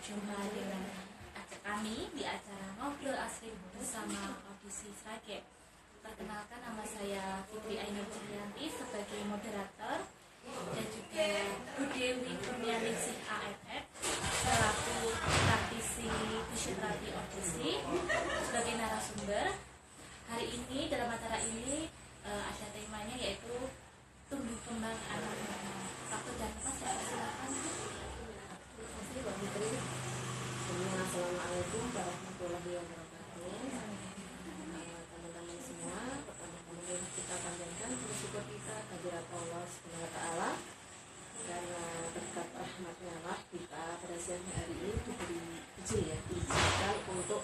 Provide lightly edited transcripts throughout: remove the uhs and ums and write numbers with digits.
berjumpa dengan kami di acara Ngobrol Asri bersama Audisi Srage. Perkenalkan, nama saya Fitri Ainur Cahyanti sebagai moderator dan juga Bu Dewi Kurnianingsih AFF selaku praktisi fisioterapi Audisi sebagai narasumber. Hari ini dalam acara ini ada temanya yaitu tumbuh kembang anak normal. Waktu dan tempat saya silakan. Mbak Fitri. Assalamualaikum warahmatullahi wabarakatuh. Teman-teman semua, pertama-tama kita panjatkan bersyukur kita kehadirat Allah Subhanahu wa taala karena berkat rahmatnya lah kita pada siang hari ini diberi diizinkan untuk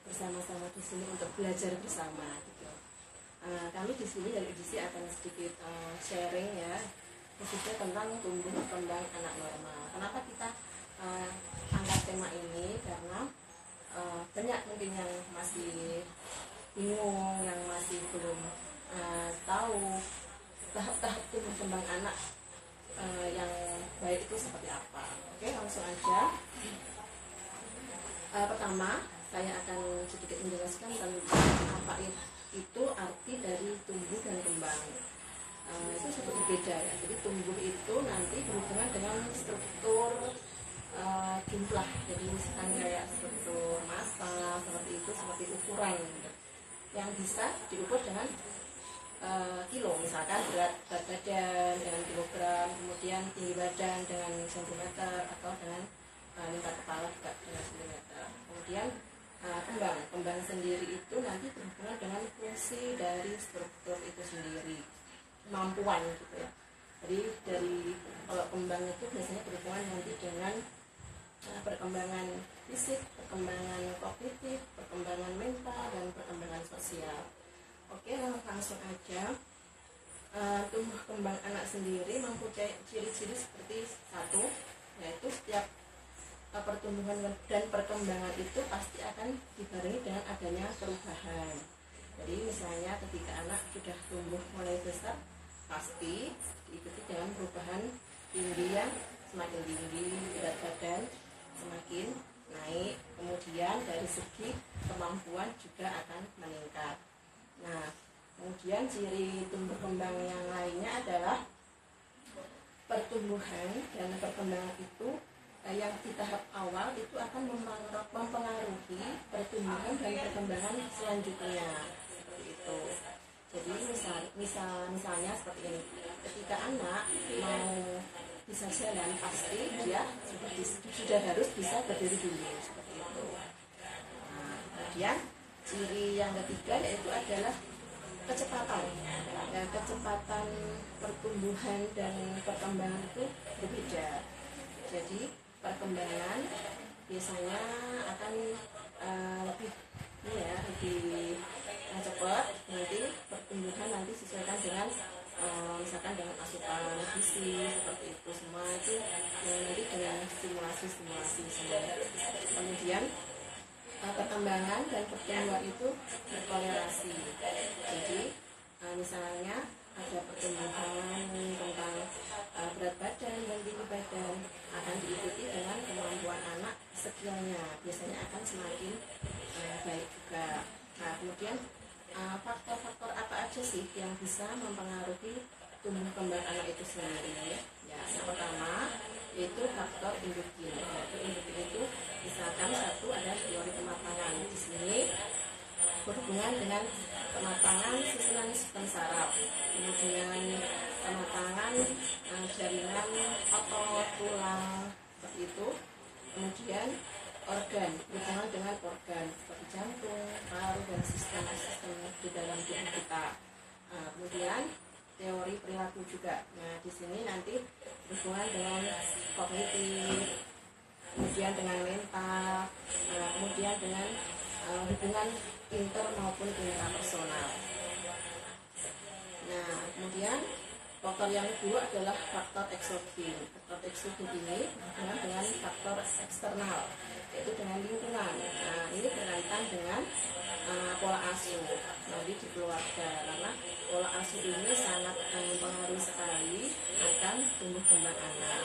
bersama-sama di sini untuk belajar bersama gitu. Kami di sini dari Audisi akan sedikit sharing ya, khususnya tentang tumbuh kembang anak normal. Kenapa kita angkat tema ini? Karena banyak mungkin yang masih bingung, yang masih belum tahu tahap-tahap tumbuh kembang anak yang baik itu seperti apa. Oke, langsung aja. Pertama, saya akan sedikit menjelaskan tentang apa itu arti dari tumbuh dan kembang. Itu sebut berbeda ya. Jadi tumbuh itu nanti berhubungan dengan struktur jumlah. Jadi misalkan kayak struktur massa seperti itu, seperti ukuran gitu, yang bisa diukur dengan kilo, misalkan berat badan dengan kilogram, kemudian tinggi badan dengan sentimeter, atau dengan lingkar kepala juga dengan sentimeter. Kemudian kembang sendiri itu nanti berhubungan dengan fungsi dari struktur itu sendiri, kemampuan gitu ya. Jadi dari kalau kembang itu biasanya berhubungan nanti dengan perkembangan fisik, perkembangan kognitif, perkembangan mental, dan perkembangan sosial. Oke, langsung aja. Tumbuh kembang anak sendiri mempunyai ciri-ciri seperti satu, yaitu setiap pertumbuhan dan perkembangan itu pasti akan dibarengi dengan adanya perubahan. Jadi misalnya ketika anak sudah tumbuh mulai besar, pasti diikuti dengan perubahan tinggi yang semakin tinggi, berat badan semakin naik, kemudian dari segi kemampuan juga akan meningkat. Nah, kemudian ciri tumbuh kembang yang lainnya adalah pertumbuhan dan perkembangan itu yang di tahap awal itu akan mempengaruhi pertumbuhan dan perkembangan selanjutnya, seperti itu. Jadi misalnya seperti ini, ketika anak mau bisa jalan, pasti dia sudah harus bisa berdiri dulu, seperti itu. Nah, kemudian ciri yang ketiga yaitu adalah kecepatan. Ya, kecepatan pertumbuhan dan perkembangan itu berbeda. Jadi perkembangan biasanya akan lebih cepat, nanti pertumbuhan nanti sesuaikan dengan misalkan dengan asupan gizi seperti itu, semua itu nanti dengan stimulasi semua. Kemudian perkembangan dan pertumbuhan itu berkolerasi. Jadi misalnya ada pertumbuhan tentang berat badan dan tinggi badan akan diikuti dengan kemampuan anak skillnya, biasanya akan semakin baik juga. Nah, kemudian faktor-faktor apa aja sih yang bisa mempengaruhi tumbuh kembang anak itu sendiri? Ya, yang pertama yaitu faktor endogen. Endogen itu misalkan satu ada teori kematangan. Di sini berhubungan dengan kematangan susunan sistem saraf, kemudian kematangan jaringan otot, tulang, seperti itu. Kemudian organ, berhubungan dengan organ seperti jantung, paru, dan sistem di dalam tubuh kita. Kemudian teori perilaku juga. Nah, di sini nanti berhubungan dengan kognitif, kemudian dengan mental, kemudian dengan hubungan inter maupun interpersonal. Nah, kemudian faktor yang kedua adalah faktor eksogen. Faktor eksogen ini berhubungan dengan faktor eksternal, yaitu dengan lingkungan. Nah, ini berkaitan dengan pola asuh nanti di keluarga, karena pola asuh ini sangat mempengaruhi sekali akan tumbuh kembang anak.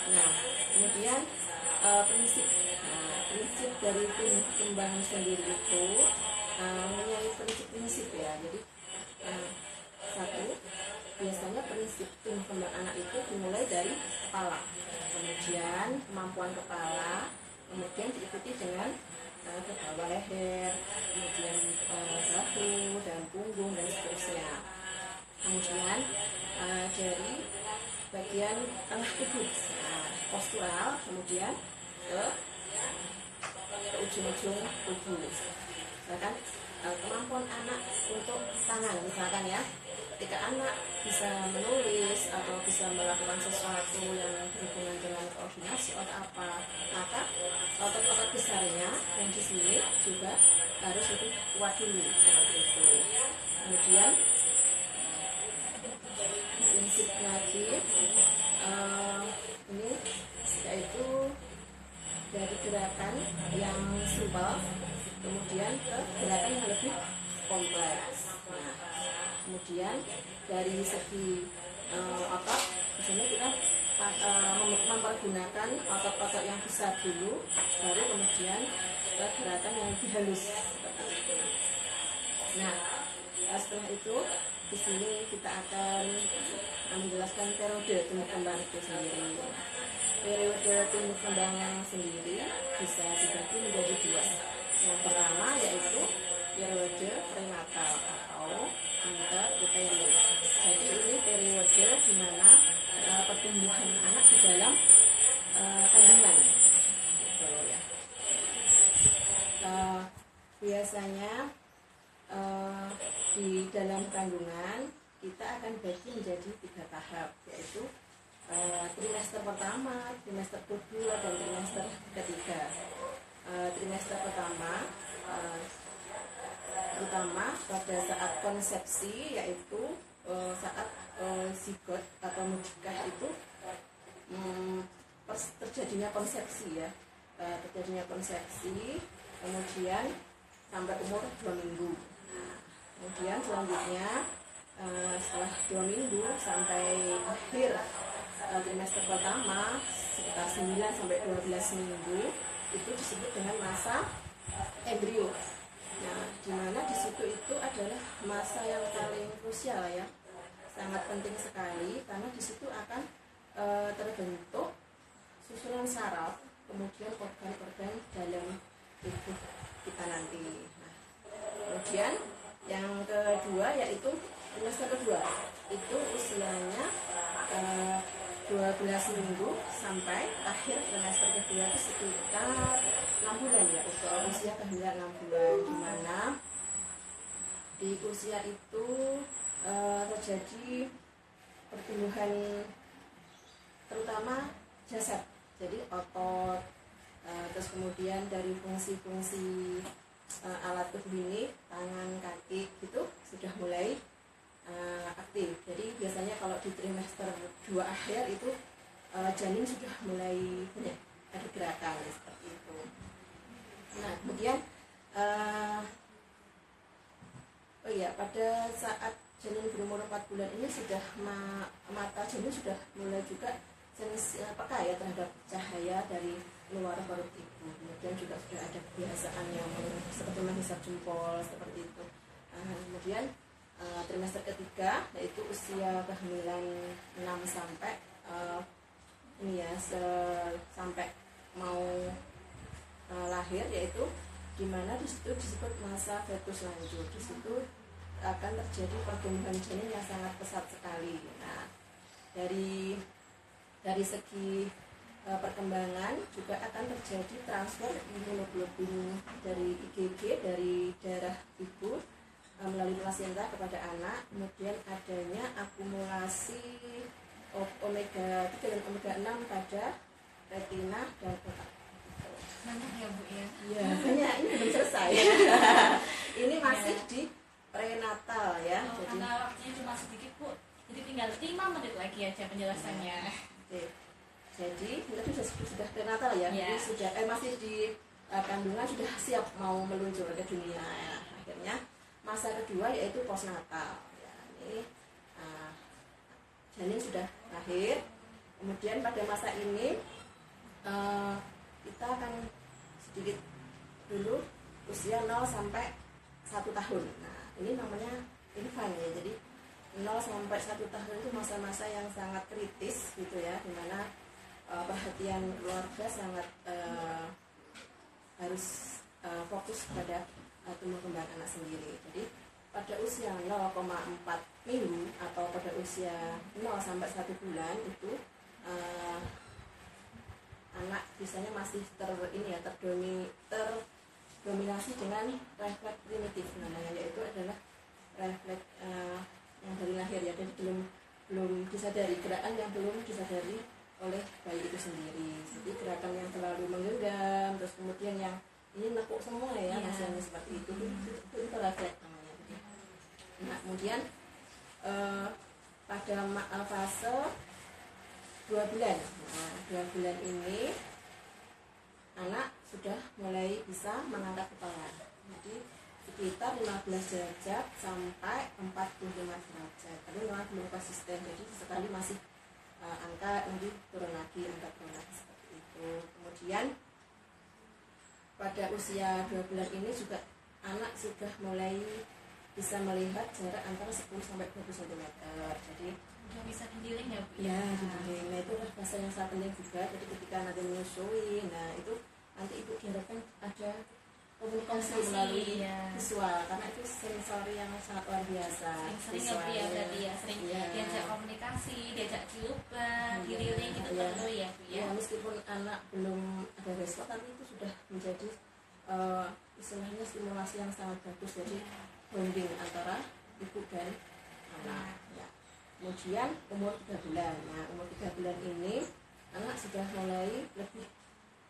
Nah, kemudian prinsip dari tumbuh kembang sendiri itu mempunyai prinsip-prinsip ya. Jadi satu, biasanya prinsip tumbuh kembang anak itu dimulai dari kepala, kemudian kemampuan kepala, kemudian diikuti dengan ke bawah leher, kemudian bahu dan punggung dan seterusnya. Kemudian dari bagian tengah tubuh, postural, kemudian ke ujung-ujung tubuh. Misalkan kemampuan anak untuk tangan, misalkan ya, ketika anak bisa menulis atau bisa melakukan sesuatu yang berhubungan dengan koordinasi atau apa, maka otot-otot besarnya yang di sini juga harus lebih kuat dulu, seperti itu. Kemudian prinsip lagi ini yaitu dari gerakan yang simpel kemudian ke gerakan yang lebih kompleks. Nah, kemudian dari segi otot, misalnya kita mempergunakan otot-otot yang besar dulu, baru kemudian ke gerakan yang lebih halus. Nah, setelah itu di sini kita akan menjelaskan periode tumbuh kembang itu sendiri. Periode tumbuh kembang sendiri bisa dibagi menjadi dua. Yang pertama yaitu periode prenatal atau interuterine. Jadi ini periode di mana pertumbuhan anak di dalam kandungan. Biasanya di dalam kandungan kita akan bagi menjadi 3 tahap, yaitu trimester pertama, trimester kedua, dan trimester ketiga. Trimester pertama terutama pada saat konsepsi, yaitu saat zigot atau mudikah itu terjadinya konsepsi ya, terjadinya konsepsi, kemudian sampai umur 2 minggu. Kemudian selanjutnya setelah 2 minggu sampai akhir trimester pertama sekitar 9 sampai 12 minggu itu disebut dengan masa embrio. Nah, di mana di situ itu adalah masa yang paling krusial ya, sangat penting sekali karena di situ akan terbentuk susunan saraf, kemudian organ-organ dalam tubuh kita nanti. Nah, kemudian yang kedua yaitu trimester kedua, itu usianya 12 minggu sampai akhir trimester kedua itu sekitar 6 bulan ya, usia kehamilan 6 bulan, di mana di usia itu terjadi pertumbuhan terutama jasad, jadi otot, terus kemudian dari fungsi-fungsi alat tubuh ini, tangan, kaki gitu sudah mulai aktif. Jadi biasanya kalau di trimester 2 akhir itu janin sudah mulai banyak ada gerakan seperti itu. Nah, kemudian pada saat janin berumur 4 bulan ini sudah mata janin sudah mulai juga peka ya terhadap cahaya dari luar perut ibu. Kemudian juga sudah ada kebiasaan yang seperti menghisap jempol seperti itu. Kemudian trimester ketiga yaitu usia kehamilan 6 sampai sampai mau lahir, yaitu dimana di situ disebut masa fetus lanjut. Di situ akan terjadi pertumbuhan janin yang sangat pesat sekali. Nah, dari segi perkembangan juga akan terjadi transfer imunoglobulin dari IgG dari darah ibu melalui plasenta kepada anak, kemudian adanya akumulasi omega 3 dan omega 6 pada retina dan otak. Banyak ya Bu ya? Iya, banyak, ini belum selesai. Ini masih di prenatal ya. Karena waktunya cuma sedikit Bu, jadi tinggal 5 menit lagi aja penjelasannya. Oke. Jadi kita sudah prenatal ya, Jadi sudah masih di kandungan, sudah siap mau meluncur ke dunia ya. Akhirnya masa kedua yaitu postnatal ya, ini janin sudah lahir, Kemudian pada masa ini kita akan sedikit dulu usia 0 sampai 1 tahun. Nah, ini namanya infant ya. Jadi 0 sampai 1 tahun itu masa-masa yang sangat kritis gitu ya, dimana perhatian keluarga sangat harus fokus pada tumbuh kembang anak sendiri. Jadi pada usia 0,4 minggu atau pada usia 0 sampai 1 bulan itu anak biasanya masih terdominasi dengan refleks primitif namanya, yaitu adalah refleks yang dari lahir ya, dan belum disadari, gerakan yang belum disadari oleh bayi itu sendiri. Jadi gerakan yang terlalu menggenggam, terus kemudian yang ini nekuk semua ya, misalnya seperti itu refleks namanya. Nah, kemudian pada fase 2 bulan, nah 2 bulan ini anak sudah mulai bisa mengangkat kepala. Jadi sekitar 15 derajat sampai 45 derajat, tapi memang belum konsisten, jadi sekali masih angkat, nanti turun lagi, angkat turun lagi seperti itu. Kemudian pada usia 2 bulan ini juga anak sudah mulai bisa melihat jarak antara 10 sampai 20 cm. Jadi udah bisa digiling ya Bu? Ya, digiling. Nah, itu adalah fase yang sangat penting juga. Jadi ketika nanti menyusui, nah itu nanti ibu diharapkan ada komunikasi melalui visual, karena itu sensori yang sangat luar biasa. Sering ya Bu ya, berarti ya sering diajak komunikasi, diajak ciuman, diriling itu perlu ya Bu ya. Meskipun anak belum ada respon, tapi itu sudah menjadi istilahnya stimulasi yang sangat bagus. Jadi bonding antara ibu dan anak. Ya. Kemudian umur 3 bulan. Nah, umur 3 bulan ini anak sudah mulai lebih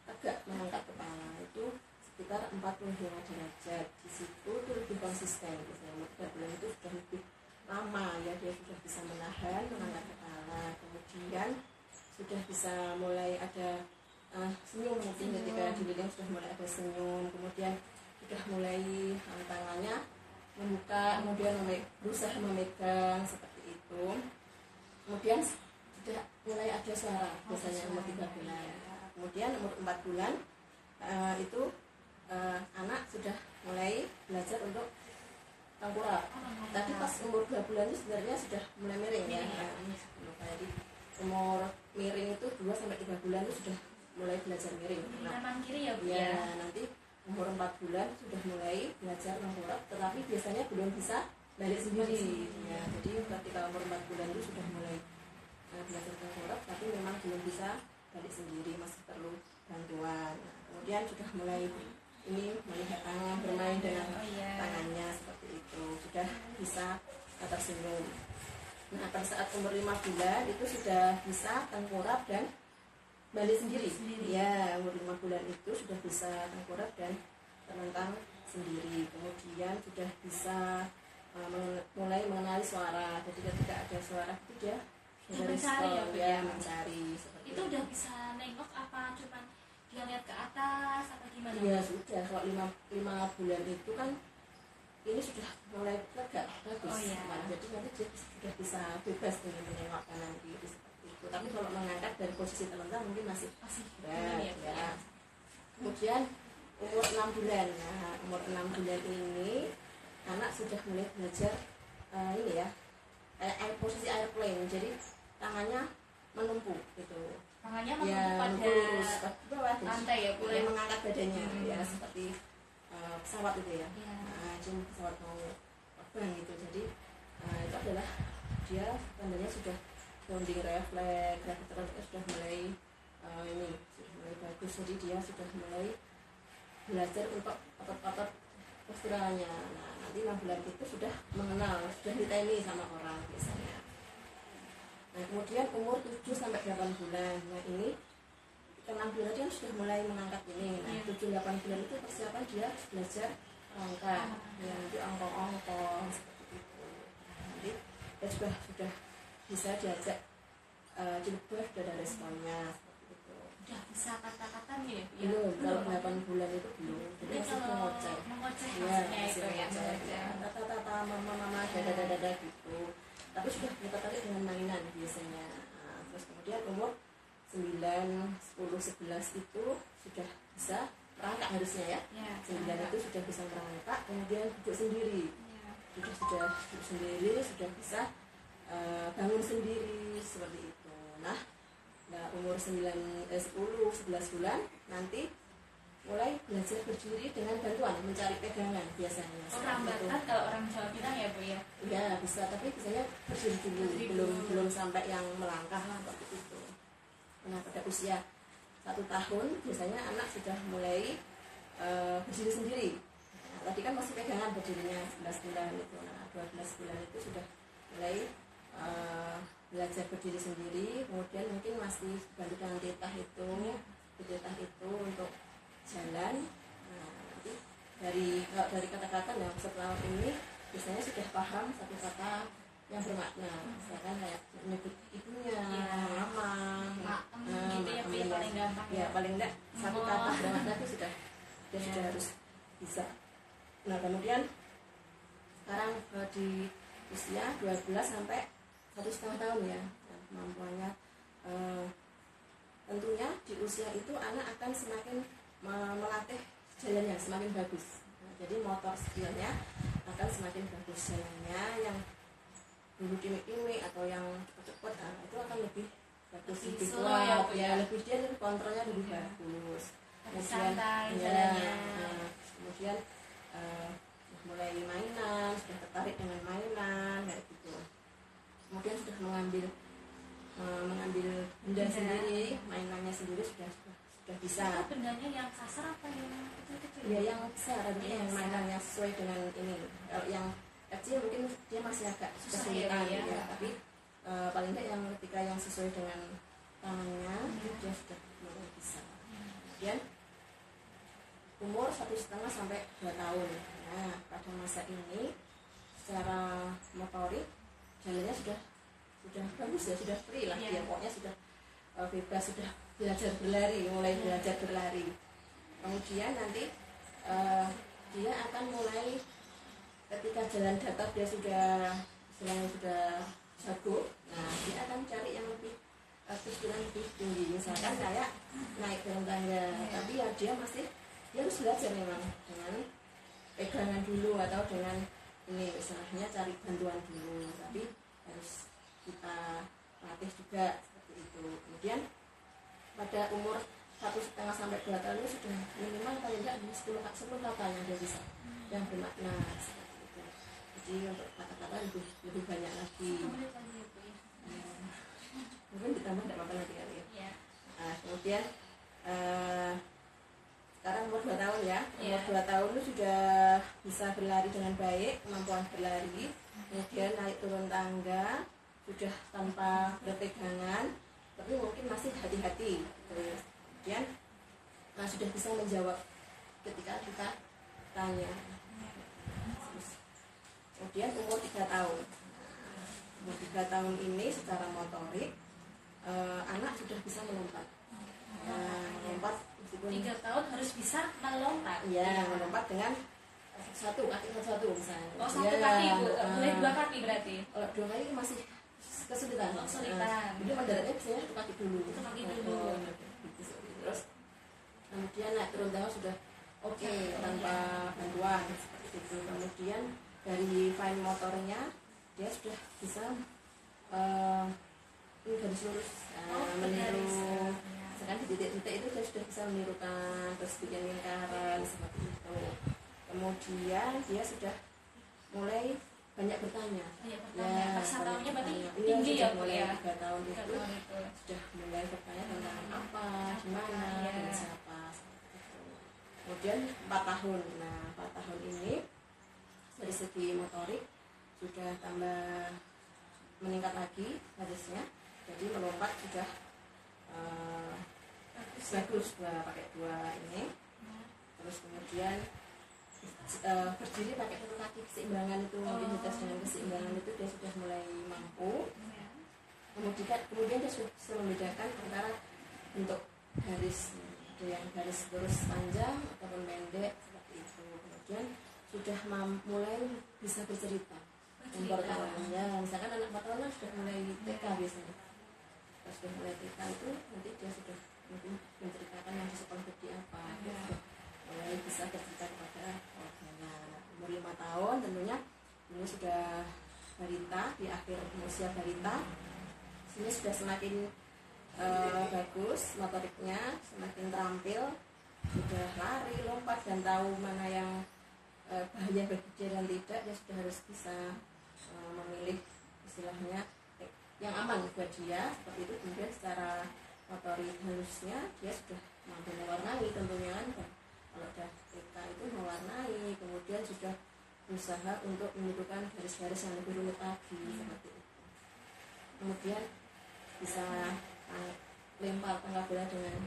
tegak mengangkat kepala, itu sekitar 45 derajat. Di situ itu lebih konsisten. Misalnya umur 3 bulan itu sudah lebih lama ya, dia sudah bisa menahan mengangkat kepala. Kemudian sudah bisa mulai ada senyum, mungkin ketika dililing sudah mulai ada senyum. Kemudian sudah mulai tangannya membuka, kemudian berusaha memegang seperti itu. Kemudian sudah mulai ada suara, biasanya umur 3 bulan. Kemudian umur 4 bulan itu anak sudah mulai belajar untuk tengkurap. Tapi pas umur 2 bulan itu sebenarnya sudah mulai miring ya. Jadi umur miring itu 2 sampai 3 bulan itu sudah mulai belajar miring. Kanan kiri ya Bu ya. Nanti umur 4 bulan sudah mulai belajar tengkurap, tetapi biasanya belum bisa balik sendiri. Ya, jadi ketika umur 4 bulan itu sudah mulai belajar tengkurap, tapi memang belum bisa balik sendiri, masih perlu bantuan. Nah, kemudian sudah mulai ini melihat tangan, bermain dengan tangannya seperti itu, sudah bisa tersenyum. Nah, pada saat umur 5 bulan itu sudah bisa tengkurap dan balik sendiri. Ya, umur 5 bulan itu sudah bisa tengkurap dan terlentang sendiri. Kemudian sudah bisa mulai mengenali suara. Jadi ketika ada suara itu dia mencari seperti itu. Udah bisa nengok apa cuman dia lihat ke atas apa gimana? Iya, sudah. Kalau 5 bulan itu kan ini sudah mulai tegak bagus. Nah, jadi nanti dia sudah bisa bebas dengan menengok kanan kiri seperti itu. Tapi kalau mengangkat dari posisi terlentang mungkin masih berat ya. Kemudian umur 6 bulan. Nah, umur 6 bulan ini anak sudah mulai belajar ini ya, posisi airplane. Jadi tangannya menumpuk gitu. Tangannya menumpuk pada bawah, lantai ya, mulai mengangkat badannya ya, seperti pesawat itu ya. Nah, cuma pesawat mau terbang gitu. Jadi itu adalah dia tandanya sudah bonding refleks sudah mulai sudah mulai bagus. Jadi dia sudah mulai belajar untuk otot-otot posturalnya. Nah, nanti 6 bulan itu sudah mengenal, sudah diteni sama orang biasanya. Nah, kemudian umur 7 sampai 8 bulan. Nah, ini ke 6 bulan dia sudah mulai mengangkat ini. Nah, 7-8 bulan itu persiapan dia belajar angkat. Ya, nanti ongkong-ongkong seperti itu. Nanti dia sudah bisa diajak jilbab, sudah ada responnya seperti itu. Udah bisa kata-kata nih ya? Belum, kalau 8 bulan itu belum. Jadi masih mengoceh. Ya, masih mengoceh. Tata-tata mama dada gitu. Tapi sudah tertarik dengan mainan biasanya. Terus kemudian umur 9, 10, 11 itu sudah bisa merangkak harusnya ya. 9 itu sudah bisa merangkak, kemudian duduk sendiri. Sudah duduk sendiri, sudah bisa bangun sendiri seperti itu. Nah umur 10, 11 bulan nanti mulai belajar berdiri dengan bantuan mencari pegangan biasanya. Perlambatan kalau orang Jawa bilang ya Bu ya. Ya bisa, tapi biasanya berdiri dulu, belum sampai yang melangkah seperti itu. Nah pada usia 1 tahun biasanya anak sudah mulai berdiri sendiri. Nah, tadi kan masih pegangan berdirinya 11 bulan itu. Nah 12 bulan itu sudah mulai belajar berdiri sendiri, kemudian mungkin masih bantu dengan tetah itu untuk jalan. Nah, nanti dari kata-kata yang setelah ini biasanya sudah paham satu kata yang bermakna, misalkan kayak menyebut ibunya, mama, gitu ya, paling gampang ya paling enggak satu kata bermakna itu sudah harus bisa. Nah kemudian sekarang di usia 12 sampai 1,5 tahun ya kemampuannya, tentunya di usia itu anak akan semakin melatih jalannya semakin bagus. Nah, jadi motor skillnya akan semakin bagus, jalannya yang dulu timik-timik atau yang cepet-cepet itu akan lebih bagus, lebih kuat ya, lebih kontrolnya lebih bagus. Kemudian kemudian mulai mainan, sudah tertarik dengan mainan kayak gitu. Kemudian sudah mengambil benda sendiri, mainannya sendiri sudah bisa. Itu bendanya yang kasar apa yang kecil-kecil? Ya yang besar, yang mainannya sesuai dengan ini. Kalau yang kecil mungkin dia masih agak kesulitan ya. Tapi paling tidak yang ketika yang sesuai dengan tangannya dia sudah mulai bisa. Kemudian umur 1,5 sampai 2 tahun. Nah pada masa ini secara motorik jalannya sudah bagus ya, sudah free lah dia, pokoknya sudah bebas, sudah belajar berlari, mulai belajar berlari. Kemudian nanti dia akan mulai ketika jalan datar dia sudah jago. Nah dia akan cari yang lebih kesulitan lebih tinggi, misalkan kayak naik dalam tangga, tapi ya dia harus belajar memang dengan pegangan dulu atau dengan ini misalnya cari bantuan dulu, tapi harus kita latih juga seperti itu. Kemudian pada umur 1,5 sampai 2 tahun itu sudah minimal paling tidak 10 kata yang dia bisa, yang bermakna seperti itu. Jadi untuk kata-kata lebih banyak lagi. Mungkin ditambah tidak apa-apa nanti kali ya. Nah, kemudian sekarang umur 2 tahun ya. Umur 2 tahun itu sudah bisa berlari dengan baik, kemampuan berlari. Kemudian naik turun tangga sudah tanpa berpegangan, tapi mungkin masih hati-hati. Kemudian sudah bisa menjawab ketika kita tanya. Kemudian umur 3 tahun. Umur 3 tahun ini secara motorik anak sudah bisa melompat. Melompat meskipun 3 tahun harus bisa melompat. Ya, melompat dengan kaki satu misalnya. Oh, satu kaki Bu, boleh 2 kaki berarti. Kalau 2 kaki masih kesulitan. Jadi mendaratnya biasanya 1 kaki dulu. Terus kemudian naik turun tangga sudah oke, tanpa bantuan seperti itu. Kemudian dari fine motornya dia sudah bisa ini garis lurus, meniru. Misalkan di titik-titik itu dia sudah bisa menirukan, terus bikin lingkaran seperti itu. Kemudian dia sudah mulai banyak bertanya. Masa tahunnya berarti tinggi ya Bu ya. 3 tahun itu sudah mulai bertanya tentang apa, gimana, dan siapa. Kemudian 4 tahun. Nah 4 tahun ini dari segi motorik sudah tambah meningkat lagi harusnya. Jadi melompat sudah bagus pakai 2 ini. Terus kemudian berdiri pakai 1 kaki, keseimbangan itu mobilitas dengan keseimbangan itu dia sudah mulai mampu. Kemudian dia sudah membedakan antara bentuk garis, ada yang garis lurus panjang ataupun pendek seperti itu. Kemudian sudah mulai bisa bercerita. Umur tahunnya, misalkan anak 4 tahun sudah mulai TK biasanya. Sudah balita, di akhir usia balita. Sini sudah semakin bagus motoriknya, semakin terampil, sudah lari, lompat, dan tahu mana yang bahaya bagi dia dan tidak. Dia sudah harus bisa memilih istilahnya yang aman buat dia seperti itu. Kemudian secara motorik halusnya dia sudah mampu mewarnai tentunya kan. Kalau udah TK itu mewarnai, kemudian sudah berusaha untuk menentukan garis-garis yang lebih rumit lagi seperti itu. Kemudian bisa lempar tangga bola dengan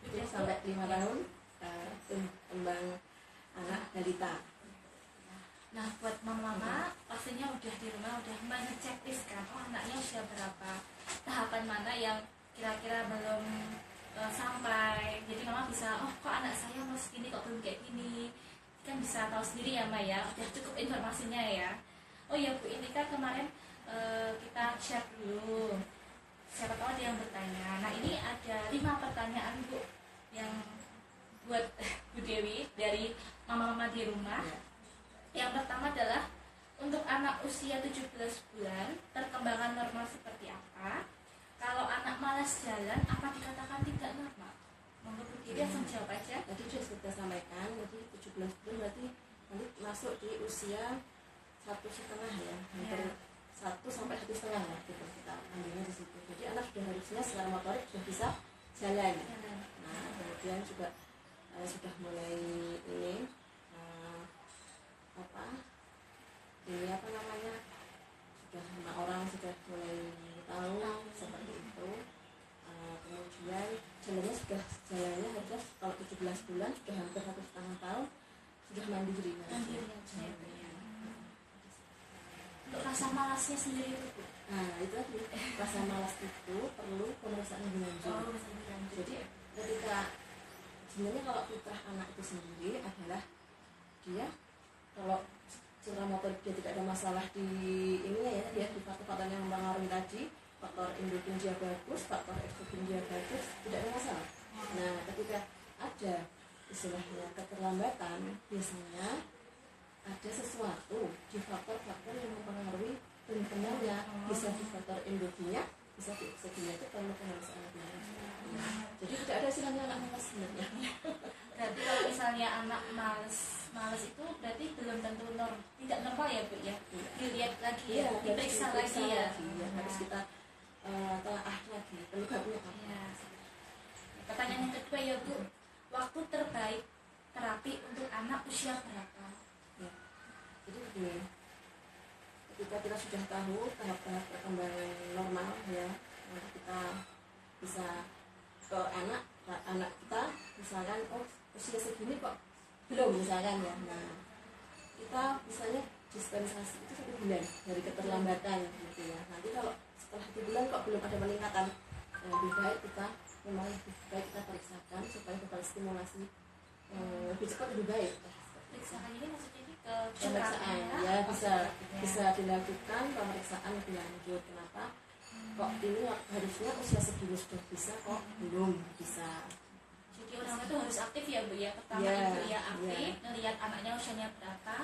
itu sampai 5 tahun kembang anak balita. Nah, buat mama-mama pastinya udah di rumah udah mengecek kan, oh anaknya usia berapa, tahapan mana yang kira-kira belum sampai. Jadi mama bisa, oh kok anak saya mau segini kok belum kayak gini, kan bisa tahu sendiri ya Ma ya, udah cukup informasinya ya. Oh ya Bu, ini kan kemarin kita share dulu, siapa tahu ada yang bertanya. Nah ini ada 5 pertanyaan Bu yang buat Bu Dewi dari mama-mama di rumah. Yang pertama adalah, untuk anak usia 17 bulan perkembangan normal seperti apa? Kalau anak malas jalan, apa dikatakan tidak normal? Monggo Bu Dewi langsung jawab aja. Tadi sudah sampaikan, jadi 17 bulan berarti nanti masuk di usia 1,5 ya, hampir 1 sampai 1,5 lah gitu kita ambilnya di situ. Jadi anak sudah harusnya secara motorik sudah bisa jalan. Nah kemudian juga sudah mulai ini apa namanya, sudah sama orang sudah mulai tahu seperti itu. Kemudian jalannya harusnya kalau 17 bulan sudah hampir 1,5 tahun sudah mandiri. Untuk rasa malasnya sendiri itu Bu? Nah itu tadi, rasa malas itu perlu pemeriksaan lebih lanjut. Jadi ketika sebenarnya kalau fitrah anak itu sendiri adalah dia kalau secara motorik dia tidak ada masalah di ininya ya di faktor-faktor yang mempengaruhi tadi, faktor endokrin dia bagus, faktor eksogen dia bagus, tidak ada masalah. Nah ketika ada istilahnya keterlambatan, biasanya ada sesuatu di faktor-faktor yang mempengaruhi tumbuhnya, bisa di faktor endokrinnya, bisa di eksogennya, itu perlu pemeriksaan lebih lanjut. Jadi tidak ada istilahnya anak malas sebenarnya. Berarti kalau misalnya anak males itu berarti belum tentu tidak normal ya Bu ya? Dilihat lagi ya, diperiksa lagi ya. Harus kita telah lagi penyebabnya apa. Ya. Pertanyaan yang kedua ya Bu, waktu terbaik terapi untuk anak usia berapa? Ya. Jadi begini, ketika kita sudah tahu tahap-tahap perkembangan normal ya, kita bisa ke anak kita misalkan, oh usia segini kok belum misalkan ya, nah kita misalnya dispensasi itu 1 bulan dari keterlambatan gitu ya. Nanti kalau setelah 1 bulan kok belum ada peningkatan, lebih baik kita periksakan supaya kita stimulasi lebih cepat lebih baik. Periksakan ini maksudnya ini ke Pemeriksaan ya bisa dilakukan pemeriksaan lebih lanjut. Kenapa kok ini harusnya usia segini sudah bisa kok belum bisa. Jadi orang itu harus aktif ya Bu ya. Pertama ibu ya aktif, ngelihat anaknya usianya berapa.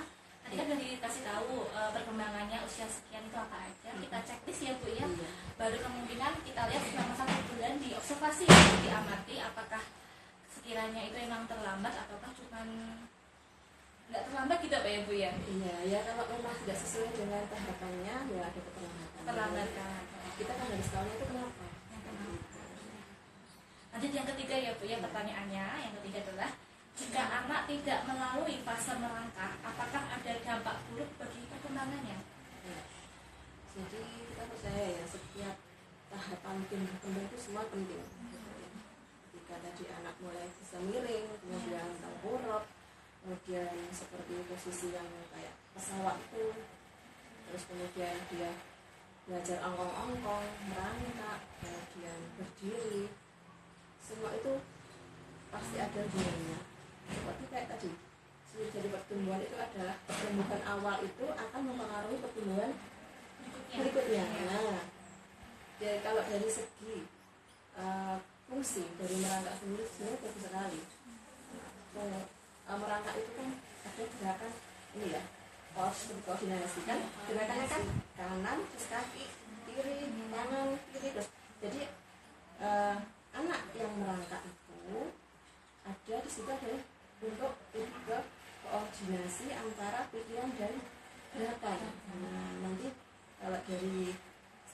Tadi kan udah dikasih tahu perkembangannya usia sekian itu apa aja. Kita checklist ya Bu ya. Baru kemungkinan kita lihat selama 1 bulan diobservasi ya, diamati apakah sekiranya itu emang terlambat ataukah cuman nggak terlambat gitu Pak ya Bu ya. Iya ya, kalau memang tidak sesuai dengan tahapannya ya ada keterlambatan. Kita kan harus tahu itu kenapa. Lanjut yang ketiga ya Bu ya, pertanyaannya yang ketiga adalah, jika anak tidak melalui fase merangkak, apakah ada dampak buruk bagi perkembangannya? Ya. Jadi kita percaya ya setiap tahapan tumbuh kembang itu semua penting. Ketika tadi anak mulai bisa miring, kemudian tengkurap, kemudian seperti posisi yang kayak pesawat itu, terus kemudian dia belajar ongkong-ongkong, merangkak, kemudian berdiri, semua itu pasti ada hubungannya. Seperti kayak tadi, jadi pertumbuhan itu adalah pertumbuhan awal itu akan mempengaruhi pertumbuhan berikutnya. Nah, jadi kalau dari segi fungsi dari merangkak sendiri sebenarnya bagus sekali. Merangkak itu kan ada gerakan ini ya, koordinasi kan, gerakannya kan kanan terus kaki kiri kanan kiri terus. Jadi anak yang merangkak itu ada di situ adalah untuk lebih ke koordinasi antara pikiran dan gerakan. Nah, nanti kalau dari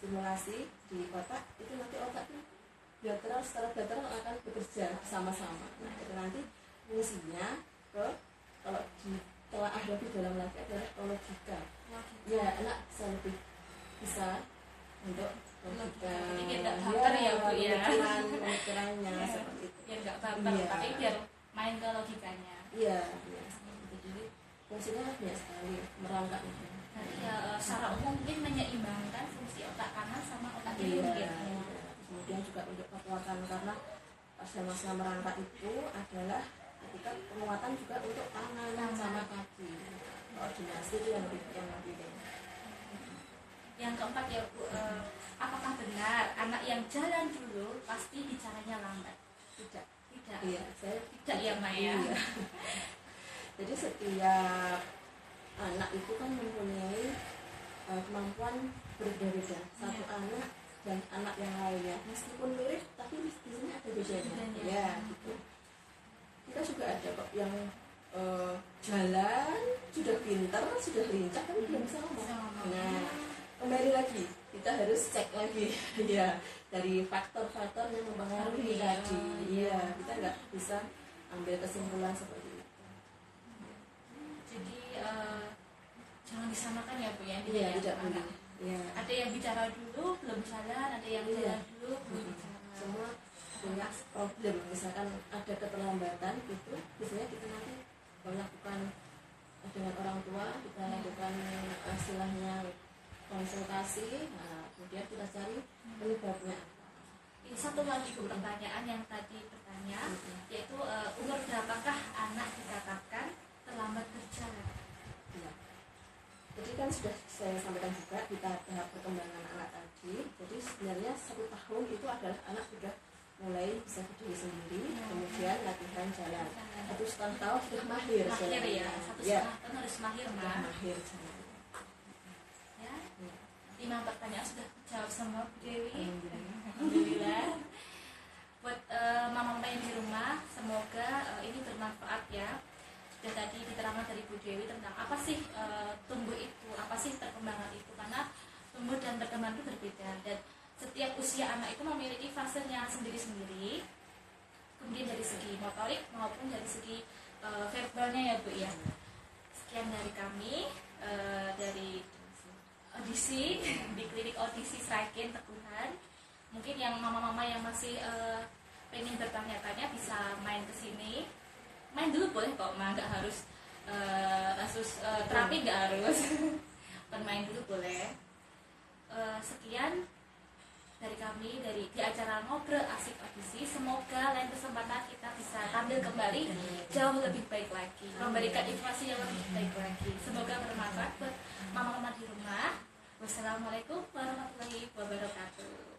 stimulasi di otak itu nanti otak itu bilateral secara bilateral akan bekerja bersama-sama. Nah itu nanti fungsinya ke kalau ditelaah lebih dalam lagi adalah logika. Ya anak bisa lebih bisa untuk logika. Jadi nggak baper ya Bu ya. Pemikirannya seperti itu. Biar nggak baper, tapi biar main ke logikanya. Iya. Jadi fungsinya banyak sekali merangkak itu. Nanti secara umum mungkin menyeimbangkan fungsi otak kanan sama otak kiri. Kemudian juga untuk kekuatan, karena pada masa merangkak itu adalah ketika penguatan juga untuk tangan sama kaki, koordinasi itu yang penting. Yang keempat ya Bu, apakah benar anak yang jalan dulu pasti bicaranya lambat? Tidak. Iya, saya tidak ya Maya. Iya. Jadi setiap anak itu kan mempunyai kemampuan berbeda-beda. Satu anak dan anak yang lainnya meskipun mirip tapi di sini ada bedanya. Ya, gitu. Kita juga ada kok yang jalan sudah pintar, sudah lincah tapi belum bisa ngomong. Nah, kembali lagi kita harus cek lagi ya dari faktor-faktor yang mempengaruhi tadi. Iya, kita nggak bisa ambil kesimpulan seperti itu. Jadi jangan disamakan ya Bu ya. Iya, tidak boleh. Ya. Ada yang bicara dulu belum jalan, ada yang jalan dulu belum bicara. Semua punya problem. Misalkan ada keterlambatan itu, biasanya kita nanti melakukan dengan orang tua, kita lakukan istilahnya konsultasi. Nah, kemudian kita cari penyebabnya. Ini satu lagi Bu pertanyaan yang tadi bertanya, yaitu umur berapakah anak dikatakan terlambat berjalan? Ya. Jadi kan sudah saya sampaikan juga di tahap perkembangan anak tadi. Jadi sebenarnya 1 tahun itu adalah anak sudah mulai bisa berdiri sendiri, kemudian latihan jalan. 1,5 tahun sudah mahir jalan. Ya, 1,5 tahun harus mahir sudah mahir jalan. Ya, 5 pertanyaan sudah jawab semua Bu Dewi. Alhamdulillah. Buat mama-mama yang di rumah, semoga ini bermanfaat ya. Sudah tadi diterangkan dari Bu Dewi tentang apa sih tumbuh itu, apa sih perkembangan itu, karena tumbuh dan perkembangan itu berbeda dan setiap usia anak itu memiliki fasenya sendiri-sendiri. Kemudian dari segi motorik maupun dari segi verbalnya ya Bu ya. Sekian dari kami dari audisi di klinik audisi Sragen Teguhan. Mungkin yang mama-mama yang masih pengen bertanya-tanya bisa main ke sini. Main dulu boleh kok, nggak harus terapi, nggak harus. Main dulu boleh. Sekian dari kami di acara Ngobrol Asik Audisi. Semoga lain kesempatan kita bisa tampil kembali jauh lebih baik lagi, memberikan informasi yang lebih baik lagi. Semoga bermanfaat buat mama-mama di rumah. Wassalamualaikum warahmatullahi wabarakatuh.